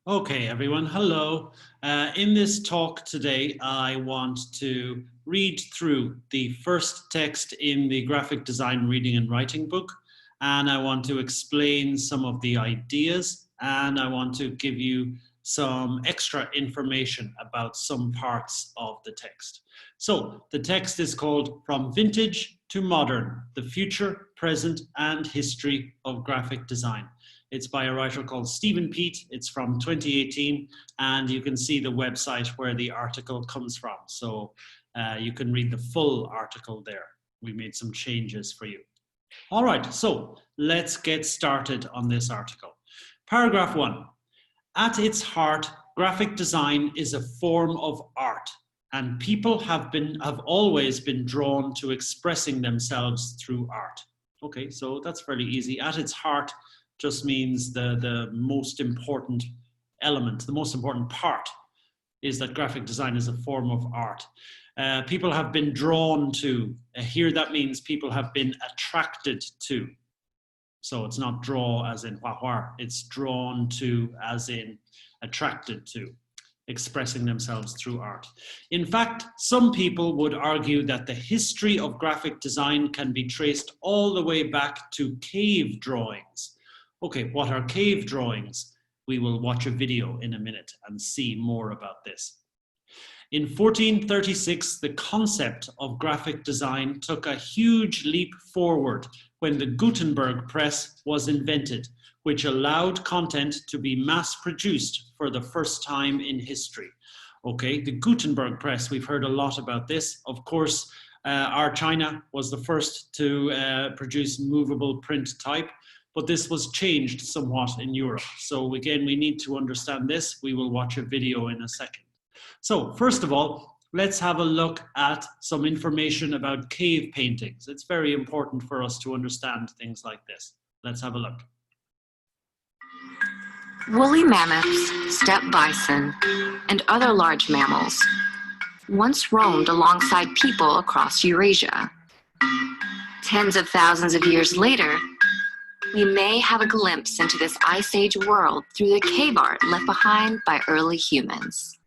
Okay, everyone, hello. In this talk today, I want to read through the first text in the graphic design reading and writing book, and I want to explain some of the ideas, and I want to give you some extra information about some parts of the text. So the text is called From Vintage to Modern, the Future, Present, and History of Graphic Design. It's by a writer called Stephen Peat. It's from 2018, and you can see the website where the article comes from. So you can read the full article there. We made some changes for you. All right, so let's get started on this article. Paragraph 1. At its heart, graphic design is a form of art, and people have always been drawn to expressing themselves through art. Okay, so that's fairly easy. At its heart just means the most important element, the most important part is that graphic design is a form of art. People have been drawn to, here that means people have been attracted to. So it's not draw as in hua, it's drawn to as in attracted to, expressing themselves through art. In fact, some people would argue that the history of graphic design can be traced all the way back to cave drawings. Okay, what are cave drawings? We will watch a video in a minute and see more about this. In 1436, the concept of graphic design took a huge leap forward when the Gutenberg press was invented, which allowed content to be mass-produced for the first time in history. Okay, the Gutenberg press, we've heard a lot about this. Of course, our China was the first to produce movable print type, but this was changed somewhat in Europe. So again, we need to understand this. We will watch a video in a second. So first of all, let's have a look at some information about cave paintings. It's very important for us to understand things like this. Let's have a look. Woolly mammoths, steppe bison, and other large mammals once roamed alongside people across Eurasia. Tens of thousands of years later, we may have a glimpse into this Ice Age world through the cave art left behind by early humans.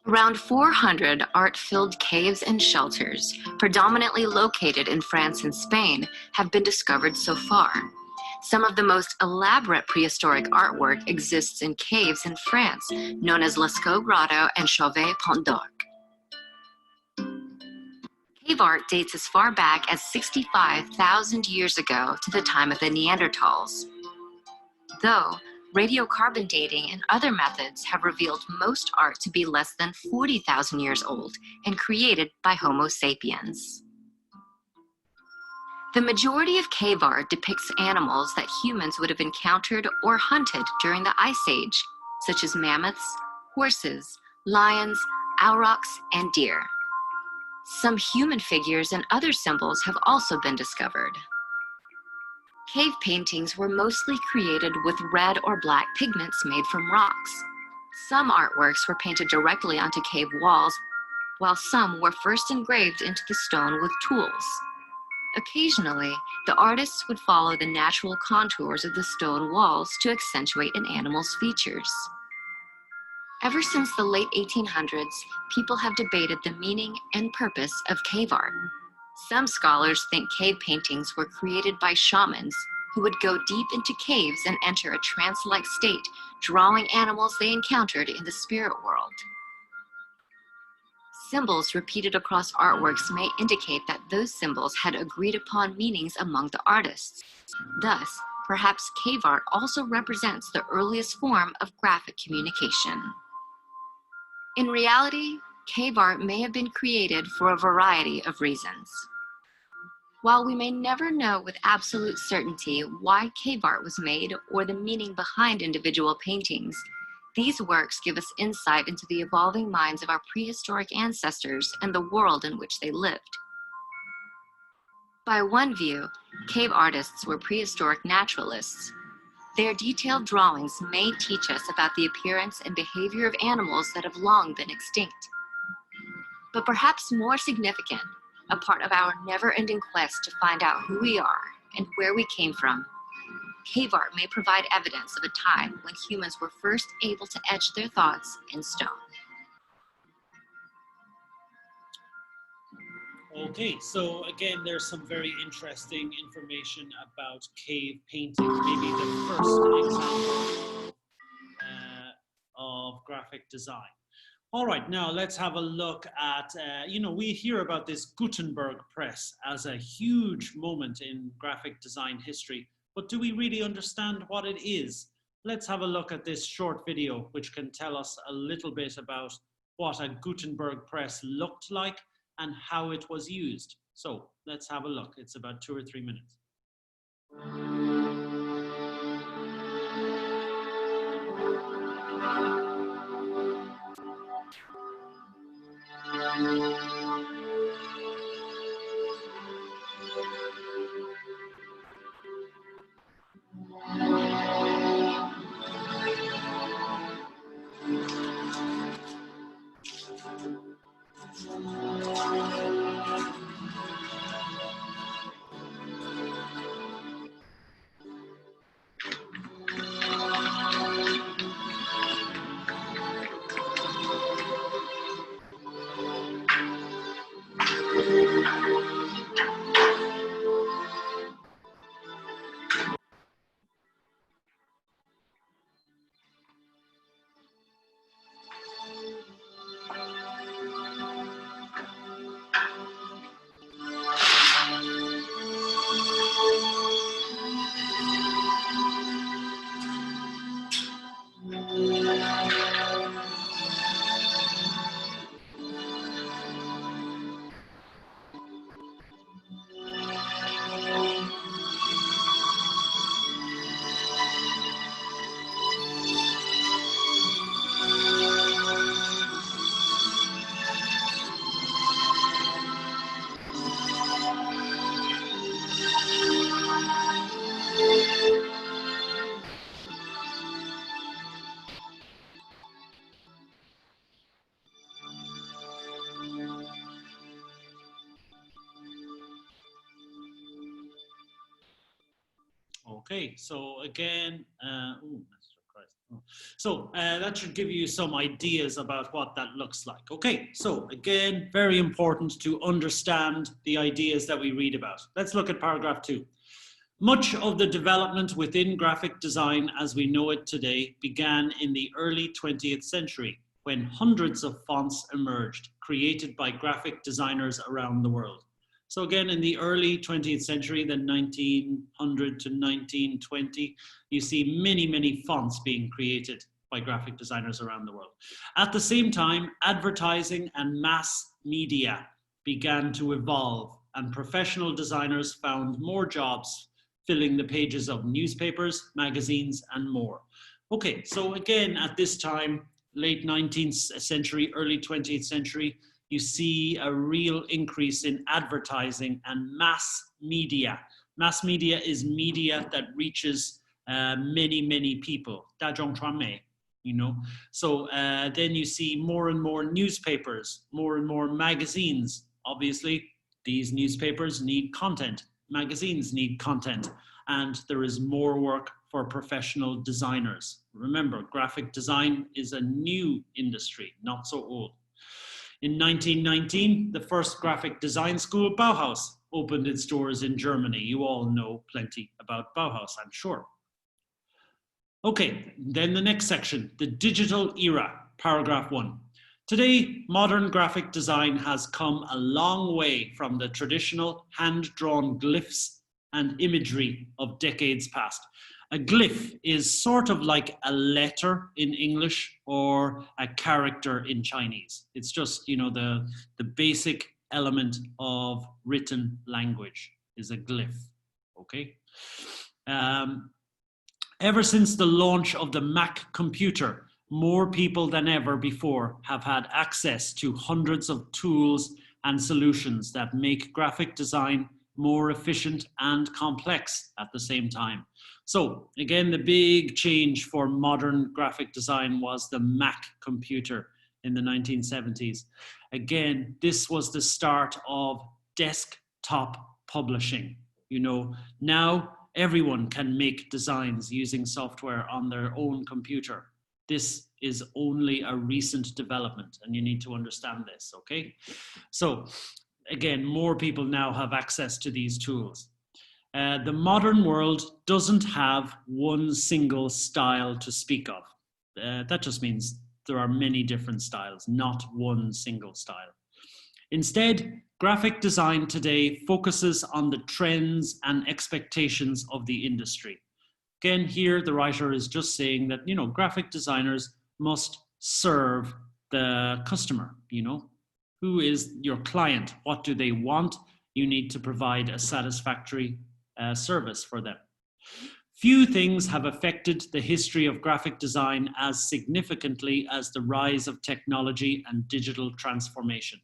Around 400 art-filled caves and shelters, predominantly located in France and Spain, have been discovered so far. Some of the most elaborate prehistoric artwork exists in caves in France, known as Lascaux Grotto and Chauvet Pont d'Arc. Cave art dates as far back as 65,000 years ago to the time of the Neanderthals. Though radiocarbon dating and other methods have revealed most art to be less than 40,000 years old and created by Homo sapiens. The majority of cave art depicts animals that humans would have encountered or hunted during the Ice Age, such as mammoths, horses, lions, aurochs, and deer. Some human figures and other symbols have also been discovered. Cave paintings were mostly created with red or black pigments made from rocks. Some artworks were painted directly onto cave walls, while some were first engraved into the stone with tools. Occasionally, the artists would follow the natural contours of the stone walls to accentuate an animal's features. Ever since the late 1800s, people have debated the meaning and purpose of cave art. Some scholars think cave paintings were created by shamans who would go deep into caves and enter a trance-like state, drawing animals they encountered in the spirit world. Symbols repeated across artworks may indicate that those symbols had agreed upon meanings among the artists. Thus, perhaps cave art also represents the earliest form of graphic communication. In reality, cave art may have been created for a variety of reasons. While we may never know with absolute certainty why cave art was made or the meaning behind individual paintings, these works give us insight into the evolving minds of our prehistoric ancestors and the world in which they lived. By one view, cave artists were prehistoric naturalists. Their detailed drawings may teach us about the appearance and behavior of animals that have long been extinct. But perhaps more significant, a part of our never-ending quest to find out who we are and where we came from. Cave art may provide evidence of a time when humans were first able to etch their thoughts in stone. Okay, so again, there's some very interesting information about cave painting, maybe the first example of graphic design. All right, now let's have a look at, we hear about this Gutenberg press as a huge moment in graphic design history, but do we really understand what it is? Let's have a look at this short video, which can tell us a little bit about what a Gutenberg press looked like and how it was used. So let's have a look. It's about 2 or 3 minutes. Okay, so again, that should give you some ideas about what that looks like. Okay, so again, very important to understand the ideas that we read about. Let's look at paragraph 2. Much of the development within graphic design as we know it today began in the early 20th century, when hundreds of fonts emerged, created by graphic designers around the world. So again, in the early 20th century, the 1900 to 1920, you see many, many fonts being created by graphic designers around the world. At the same time, advertising and mass media began to evolve, and professional designers found more jobs filling the pages of newspapers, magazines, and more. Okay, so again, at this time, late 19th century, early 20th century, you see a real increase in advertising and mass media. Mass media is media that reaches many, many people. 大众传媒, you know. So then you see more and more newspapers, more and more magazines. Obviously, these newspapers need content. Magazines need content. And there is more work for professional designers. Remember, graphic design is a new industry, not so old. In 1919, the first graphic design school, Bauhaus, opened its doors in Germany. You all know plenty about Bauhaus, I'm sure. Okay, then the next section, the digital era, paragraph 1. Today, modern graphic design has come a long way from the traditional hand-drawn glyphs and imagery of decades past. A glyph is sort of like a letter in English or a character in Chinese. It's just, you know, the basic element of written language is a glyph, okay? Ever since the launch of the Mac computer, more people than ever before have had access to hundreds of tools and solutions that make graphic design more efficient and complex at the same time. So again, the big change for modern graphic design was the Mac computer in the 1970s. Again, this was the start of desktop publishing. You know, now everyone can make designs using software on their own computer. This is only a recent development, and you need to understand this, okay? So again, more people now have access to these tools. The modern world doesn't have one single style to speak of. That just means there are many different styles, not one single style. Instead, graphic design today focuses on the trends and expectations of the industry. Again, here the writer is just saying that, you know, graphic designers must serve the customer, you know. Who is your client? What do they want? You need to provide a satisfactory service for them. Few things have affected the history of graphic design as significantly as the rise of technology and digital transformation.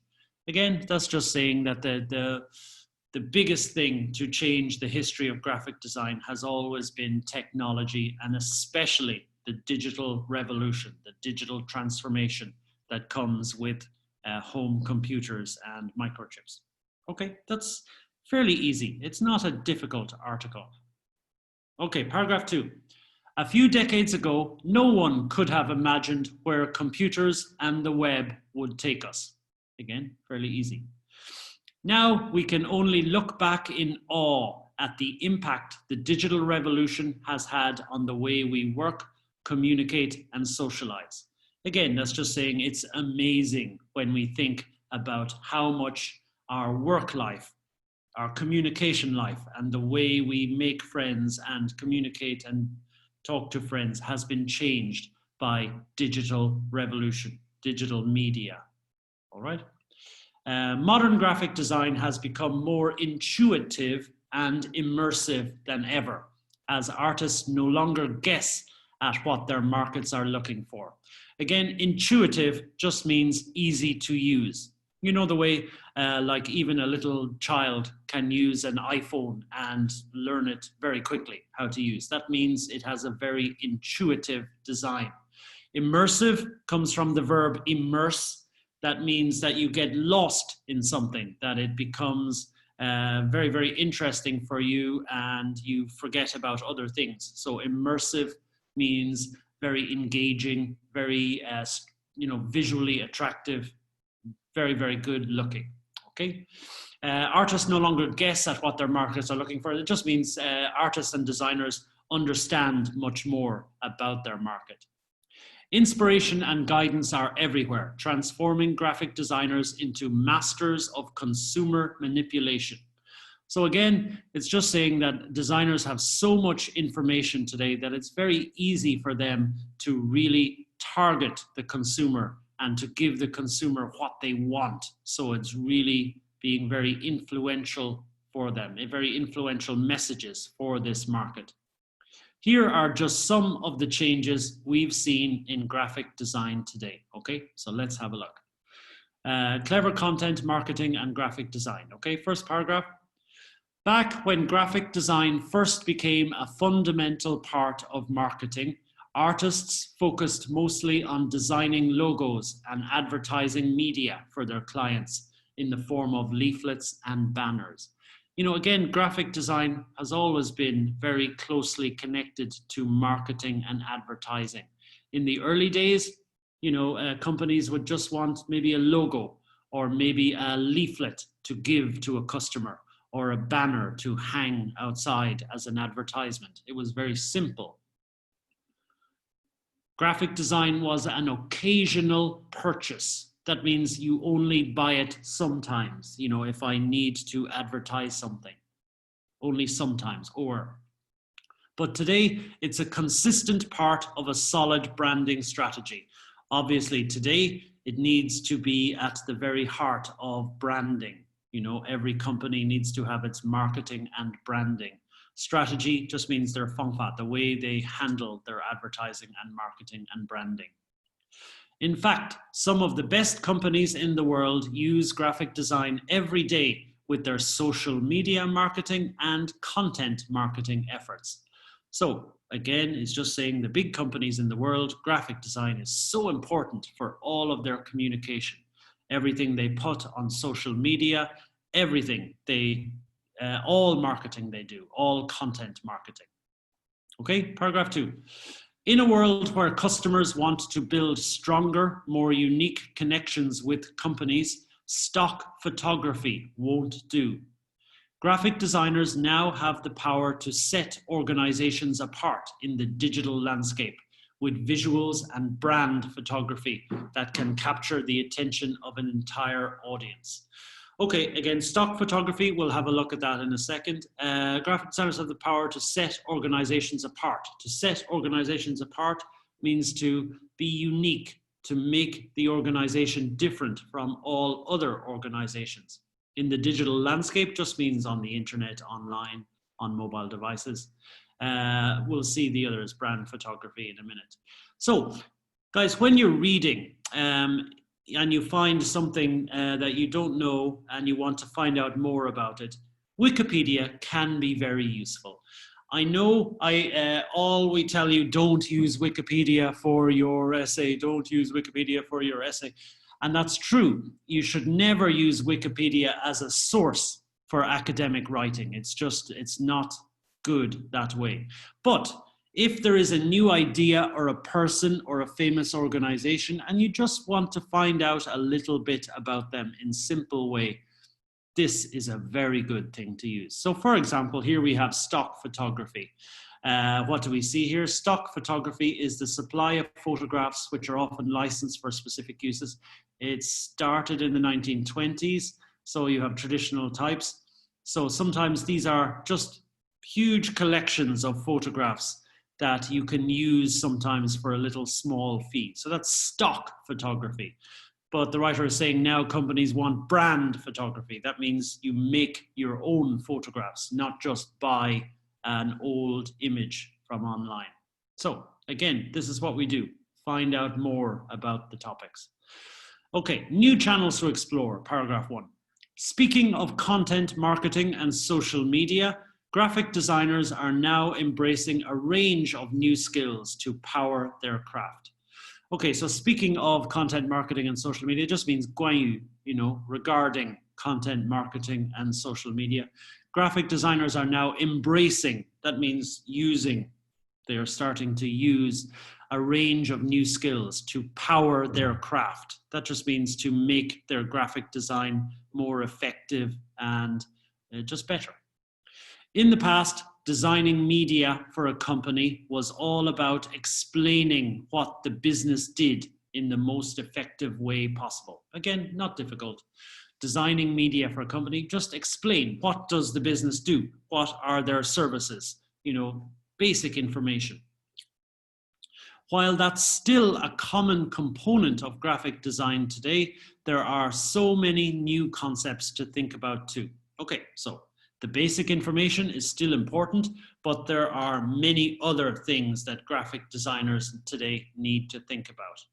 Again, that's just saying that the biggest thing to change the history of graphic design has always been technology, and especially the digital revolution, the digital transformation that comes with home computers and microchips. Okay, that's fairly easy. It's not a difficult article. Okay, paragraph 2. A few decades ago, no one could have imagined where computers and the web would take us. Again, fairly easy. Now we can only look back in awe at the impact the digital revolution has had on the way we work, communicate, and socialize. Again, that's just saying it's amazing when we think about how much our work life, our communication life, and the way we make friends and communicate and talk to friends has been changed by digital revolution, digital media. All right. Modern graphic design has become more intuitive and immersive than ever, as artists no longer guess at what their markets are looking for. Again, intuitive just means easy to use. You know, the way like even a little child can use an iPhone and learn it very quickly how to use. That means it has a very intuitive design. Immersive comes from the verb immerse. That means that you get lost in something, that it becomes very, very interesting for you and you forget about other things. So immersive means very engaging, very visually attractive, very, very good looking. Okay. Artists no longer guess at what their markets are looking for. It just means artists and designers understand much more about their market. Inspiration and guidance are everywhere, transforming graphic designers into masters of consumer manipulation. So again, it's just saying that designers have so much information today that it's very easy for them to really target the consumer and to give the consumer what they want. So it's really being very influential for them, very influential messages for this market. Here are just some of the changes we've seen in graphic design today. Okay, so let's have a look. Clever content, marketing, and graphic design. Okay, first paragraph. Back when graphic design first became a fundamental part of marketing, artists focused mostly on designing logos and advertising media for their clients in the form of leaflets and banners. You know, again, graphic design has always been very closely connected to marketing and advertising. In the early days, you know, companies would just want maybe a logo or maybe a leaflet to give to a customer or a banner to hang outside as an advertisement. It was very simple. Graphic design was an occasional purchase. That means you only buy it sometimes, you know, if I need to advertise something, only sometimes, but today it's a consistent part of a solid branding strategy. Obviously today it needs to be at the very heart of branding. You know, every company needs to have its marketing and branding. Strategy just means their fengfa, the way they handle their advertising and marketing and branding. In fact, some of the best companies in the world use graphic design every day with their social media marketing and content marketing efforts. So again, it's just saying the big companies in the world, graphic design is so important for all of their communication. Everything they put on social media, everything they all marketing they do, all content marketing. Okay, paragraph 2. In a world where customers want to build stronger, more unique connections with companies, stock photography won't do. Graphic designers now have the power to set organizations apart in the digital landscape with visuals and brand photography that can capture the attention of an entire audience. Okay, again, stock photography, we'll have a look at that in a second. Graphic designers have the power to set organizations apart. To set organizations apart means to be unique, to make the organization different from all other organizations. In the digital landscape just means on the internet, online, on mobile devices. We'll see the others, brand photography, in a minute. So, guys, when you're reading and you find something that you don't know and you want to find out more about it, Wikipedia can be very useful. I know we tell you don't use Wikipedia for your essay, don't use Wikipedia for your essay. And that's true. You should never use Wikipedia as a source for academic writing. It's not good that way. But if there is a new idea or a person or a famous organization and you just want to find out a little bit about them in simple way, this is a very good thing to use. So for example, here we have stock photography. What do we see here? Stock photography is the supply of photographs which are often licensed for specific uses. It started in the 1920s, so you have traditional types. So sometimes these are just huge collections of photographs that you can use sometimes for a little small fee. So that's stock photography. But the writer is saying now companies want brand photography. That means you make your own photographs, not just buy an old image from online. So again, this is what we do. Find out more about the topics. Okay, new channels to explore, paragraph 1. Speaking of content marketing and social media, graphic designers are now embracing a range of new skills to power their craft. Okay, so speaking of content marketing and social media, it just means regarding content marketing and social media. Graphic designers are now embracing, that means using, they are starting to use a range of new skills to power their craft. That just means to make their graphic design more effective and just better. In the past, designing media for a company was all about explaining what the business did in the most effective way possible. Again, not difficult. Designing media for a company, just explain what does the business do? What are their services? Basic information. While that's still a common component of graphic design today, there are so many new concepts to think about too. Okay, so the basic information is still important, but there are many other things that graphic designers today need to think about.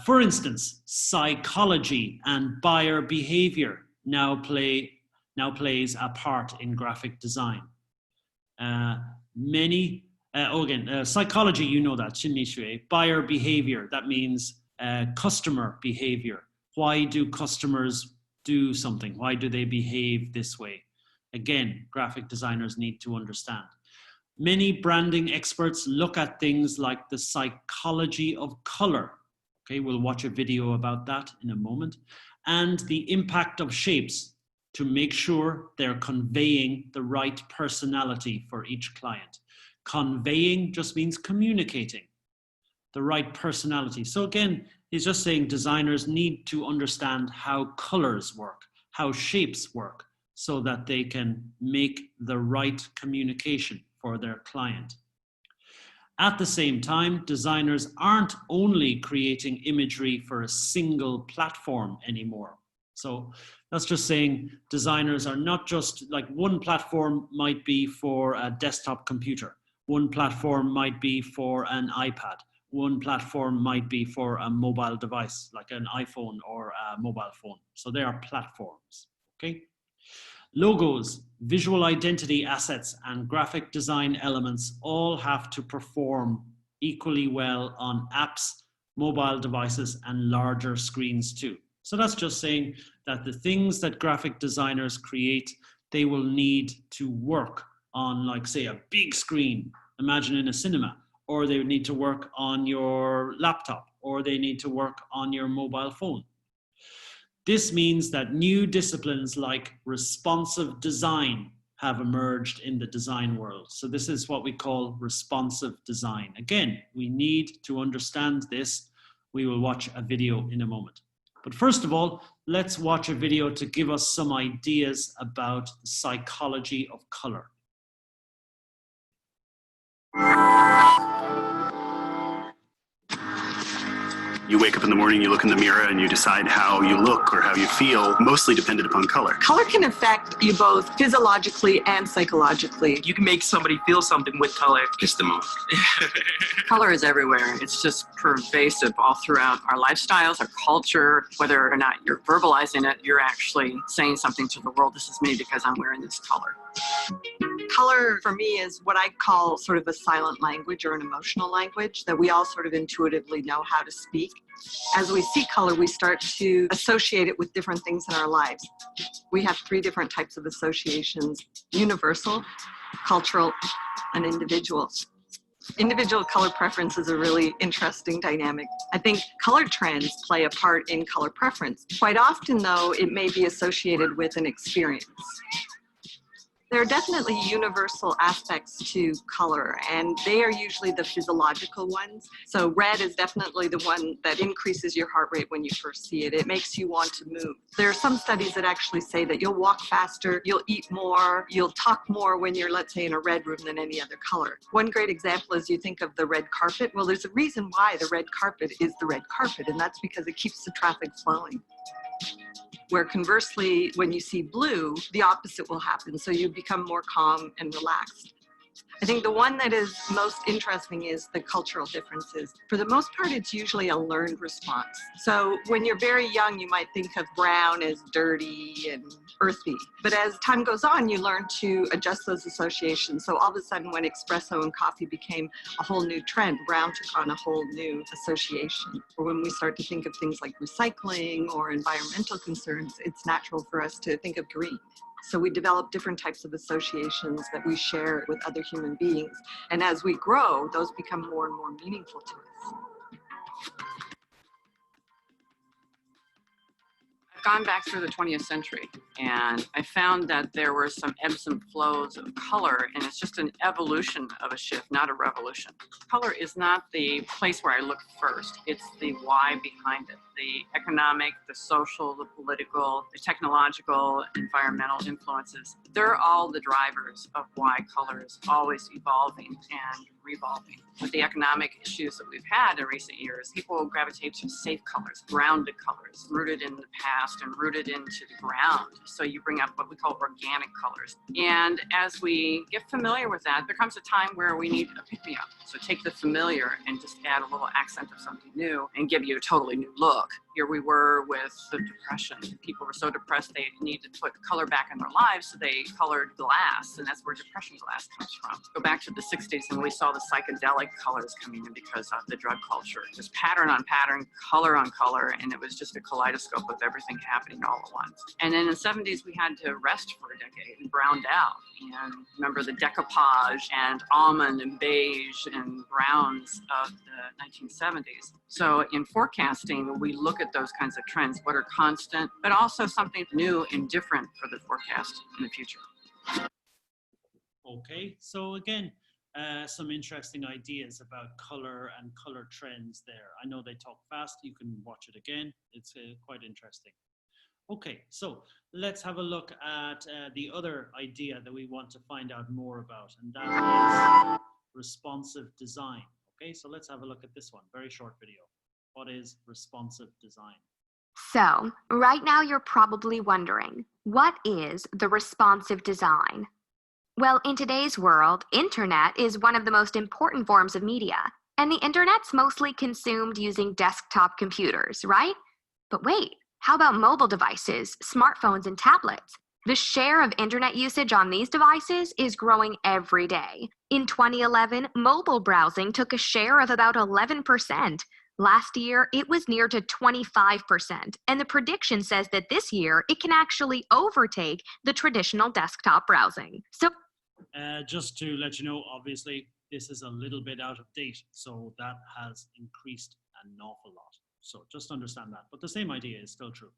For instance, psychology and buyer behavior now plays a part in graphic design. Psychology, you know that, buyer behavior, that means customer behavior. Why do customers do something? Why do they behave this way? Again, graphic designers need to understand. Many branding experts look at things like the psychology of color. Okay, we'll watch a video about that in a moment. And the impact of shapes to make sure they're conveying the right personality for each client. Conveying just means communicating the right personality. So again, he's just saying designers need to understand how colors work, how shapes work, so that they can make the right communication for their client. At the same time, designers aren't only creating imagery for a single platform anymore. So that's just saying designers are not just like one platform might be for a desktop computer. One platform might be for an iPad. One platform might be for a mobile device, like an iPhone or a mobile phone. So they are platforms, okay? Logos, visual identity assets, and graphic design elements all have to perform equally well on apps, mobile devices, and larger screens too. So that's just saying that the things that graphic designers create, they will need to work on, like, say, a big screen, imagine in a cinema, or they would need to work on your laptop, or they need to work on your mobile phone. This means that new disciplines like responsive design have emerged in the design world. So this is what we call responsive design. Again, we need to understand this. We will watch a video in a moment. But first of all, let's watch a video to give us some ideas about the psychology of color. You wake up in the morning, you look in the mirror, and you decide how you look or how you feel, mostly dependent upon color. Color can affect you both physiologically and psychologically. You can make somebody feel something with color. Just the most. Color is everywhere. It's just pervasive all throughout our lifestyles, our culture. Whether or not you're verbalizing it, you're actually saying something to the world. This is me because I'm wearing this color. Color for me is what I call sort of a silent language or an emotional language that we all sort of intuitively know how to speak. As we see color, we start to associate it with different things in our lives. We have 3 different types of associations: universal, cultural, and individual. Individual color preference is a really interesting dynamic. I think color trends play a part in color preference. Quite often, though, it may be associated with an experience. There are definitely universal aspects to color, and they are usually the physiological ones. So red is definitely the one that increases your heart rate when you first see it. It makes you want to move. There are some studies that actually say that you'll walk faster, you'll eat more, you'll talk more when you're, let's say, in a red room than any other color. One great example is you think of the red carpet. Well, there's a reason why the red carpet is the red carpet, and that's because it keeps the traffic flowing. Where conversely, when you see blue, the opposite will happen. So you become more calm and relaxed. I think the one that is most interesting is the cultural differences. For the most part, it's usually a learned response. So when you're very young, you might think of brown as dirty and earthy. But as time goes on, you learn to adjust those associations. So all of a sudden, when espresso and coffee became a whole new trend, brown took on a whole new association. Or when we start to think of things like recycling or environmental concerns, it's natural for us to think of green. So we develop different types of associations that we share with other human beings. And as we grow, those become more and more meaningful to us. I've gone back through the 20th century, and I found that there were some ebbs and flows of color, and it's just an evolution of a shift, not a revolution. Color is not the place where I look first. It's the why behind it. The economic, the social, the political, the technological, environmental influences. They're all the drivers of why color is always evolving and revolving. With the economic issues that we've had in recent years, people gravitate to safe colors, grounded colors, rooted in the past and rooted into the ground. So you bring up what we call organic colors. And as we get familiar with that, there comes a time where we need a pick-me-up. So take the familiar and just add a little accent of something new and give you a totally new look. Here we were with the Depression. People were so depressed they needed to put color back in their lives, so they colored glass, and that's where Depression glass comes from. Go back to the 60s and we saw the psychedelic colors coming in because of the drug culture. Just pattern on pattern, color on color, and it was just a kaleidoscope of everything happening all at once. And then in the 70s we had to rest for a decade and browned out. And remember the decoupage and almond and beige and browns of the 1970s. So in forecasting, we look at those kinds of trends, what are constant, but also something new and different for the forecast in the future. Okay, so again, some interesting ideas about color and color trends there. I know they talk fast, you can watch it again. It's quite interesting. Okay, so let's have a look at the other idea that we want to find out more about, and that is responsive design. Okay, so let's have a look at this one, very short video. What is responsive design? So, right now you're probably wondering, what is the responsive design? Well, in today's world, internet is one of the most important forms of media, and the internet's mostly consumed using desktop computers, right? But wait, how about mobile devices, smartphones, and tablets? The share of internet usage on these devices is growing every day. In 2011, mobile browsing took a share of about 11%, Last year, it was near to 25%, and the prediction says that this year it can actually overtake the traditional desktop browsing. So, just to let you know, obviously, this is a little bit out of date, so that has increased an awful lot. So just understand that. But the same idea is still true.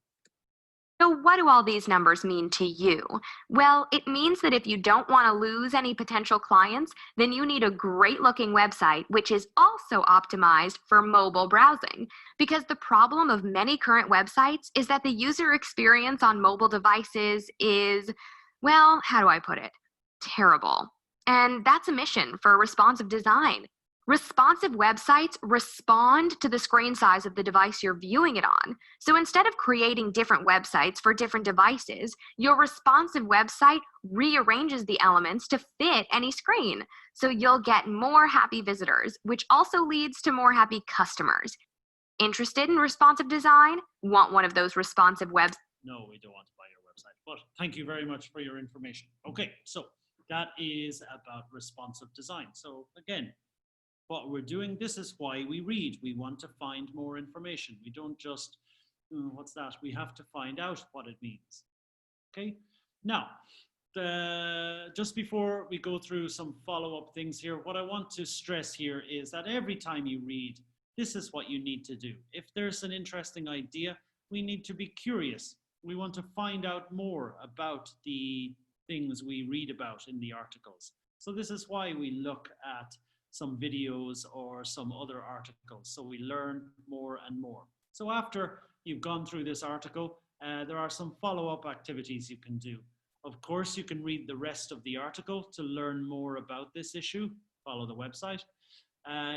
what do all these numbers mean to you? Well, it means that if you don't want to lose any potential clients, then you need a great looking website, which is also optimized for mobile browsing. Because the problem of many current websites is that the user experience on mobile devices is, well, how do I put it? Terrible. And that's a mission for responsive design. Responsive websites respond to the screen size of the device you're viewing it on. So instead of creating different websites for different devices, your responsive website rearranges the elements to fit any screen. So you'll get more happy visitors, which also leads to more happy customers. Interested in responsive design? Want one of those responsive websites? No, we don't want to buy your website, but thank you very much for your information. Okay, so that is about responsive design. So again, what we're doing, this is why we read. We want to find more information. We don't just, what's that? We have to find out what it means. Okay, now, just before we go through some follow-up things here, what I want to stress here is that every time you read, this is what you need to do. If there's an interesting idea, we need to be curious. We want to find out more about the things we read about in the articles. So this is why we look at some videos or some other articles, so we learn more and more. So after you've gone through this article, there are some follow-up activities you can do. Of course, you can read the rest of the article to learn more about this issue. Follow the website.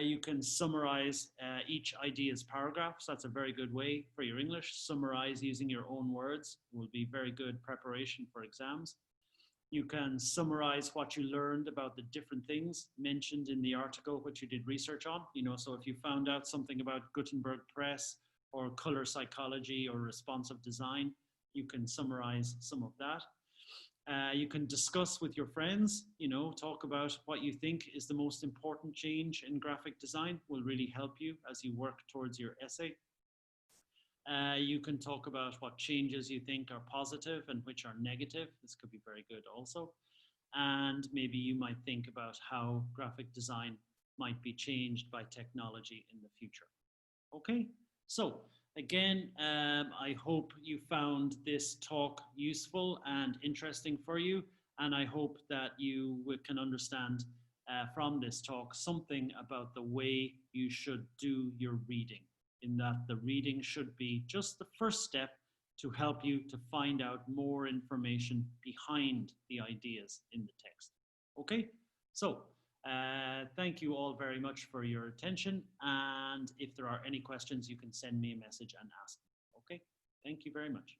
You can summarize each idea's paragraphs. That's a very good way for your English. Summarize using your own words will be very good preparation for exams. You can summarize what you learned about the different things mentioned in the article, which you did research on. So if you found out something about Gutenberg Press or color psychology or responsive design, you can summarize some of that. You can discuss with your friends, talk about what you think is the most important change in graphic design will really help you as you work towards your essay. You can talk about what changes you think are positive and which are negative. This could be very good also. And maybe you might think about how graphic design might be changed by technology in the future. Okay, so again, I hope you found this talk useful and interesting for you. And I hope that you can understand from this talk something about the way you should do your reading, in that the reading should be just the first step to help you to find out more information behind the ideas in the text. Okay, so thank you all very much for your attention. And if there are any questions, you can send me a message and ask me. Okay, thank you very much.